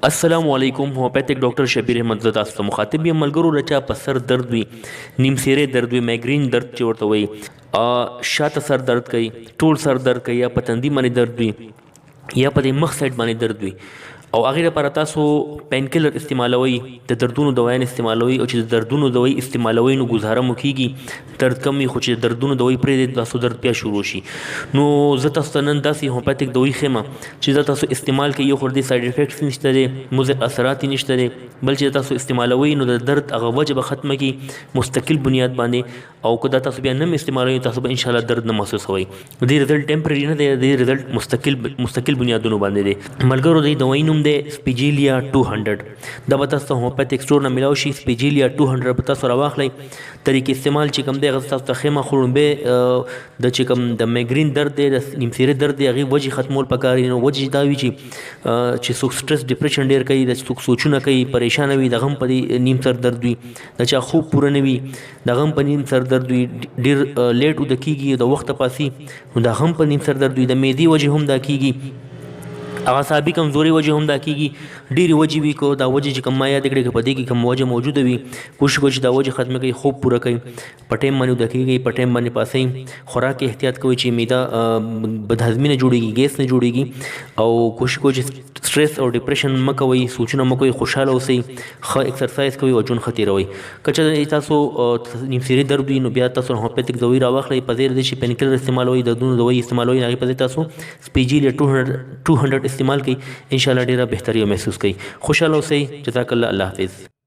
السلام علیکم ہومیوپیتھک ډاکټر شبیر احمد زه تاسو ته مخاطب یم ملګرو رچا په سر درد وي نیم سیره درد وي مایګرین درد چې ورته وایي شاته سر درد کوي ټول سر درد کوي یا په تندي باندې درد وي یا په مخ سایډ باندې درد وي او هغې لپاره تاسو پین کلر استعمالوئ د دردونو دوايان استعمالوئ او چې د دردونو دوايي استعمالوئ نو ګزاره مو کیږي درد کم وي خو چې د دردونو دوايي پرېږدئ تاسو درد بیا شروع شي نو زه تاسو ته نن داسې هومیوپیتھک دوايي ښیم چې زه تاسو استعمال کوئ یو خو دې سایډ افیکټس نشته دی مضر اثرات یې نشته دی بل چې تاسو استعمالوئ نو د درد هغه وجه به ختمه کړي مستقل بنیاد باندې او که دا تاسو بیا نه استعمالوئ تاسو به انشاءالله درد نه محسوسوئ دې رزلټ ټمپرري نه دی دې رزلټ مستقل بنیادونو باندې دی ملګرو دې دوايي نوم دی سپیجیلیا 200 دا به تاسو ته هومیوپیتھک سټور نه ملاو شي سپیجیلیا 200 به تاسو راواخلئ طریقې استعمال چې کوم دی هغه تاسو ته ښیمه خړومبې د چې کوم د مایګرین درد دی د نیم سیرې درد دی هغې وجې ختمول پکار دي نو وجې دا وي چې څوک سټرس ډپریشن ډېر کوي د څوک سوچونه کوي پریشانه وي دغه هم په دې نیم سر درد وي د چا خوب پوره نه وي دغه هم په نیم سر درد وي ډېر لیټ وده کېږي د وخته پاسي نو دغه هم په نیم سر درد وي د معدې وجې هم دا کېږي اعصابي کمزوري وجه هم دا کیږي ډېری وجې وي کو دا وجې چې کوم ما یاد کړې په دې کې کوم وجه موجوده وي کوشش دا وجه ختمه کوي خوب پوره کوي په ټایم باندې وده کېږي په ټایم باندې پاسئ خوراک احتیاط کوئ چې معده بدهضمي نه جوړېږي ګیس نه جوړېږي او کوشش کوئ چې سټرس او ډپریشن مه کوئ سوچونه مه کوئ خوشحاله اوسئ ښه ایکسرسایز کوئ او ژوند ښه تېروئ که چېرته تاسو نیم سیرې درد وي نو بیا تاسو هومیوپیتھک دوايي راواخلئ په ځای د دې چې پین کلر استعمالوئ دردونو دوايي استعمالوئ هغې په ځای تاسو سپیجیلیا 200 استعمال کړئ انشاءالله ډیره بهتري محسوس کړئ خوشحاله اوسئ جزاک الله الله حافظ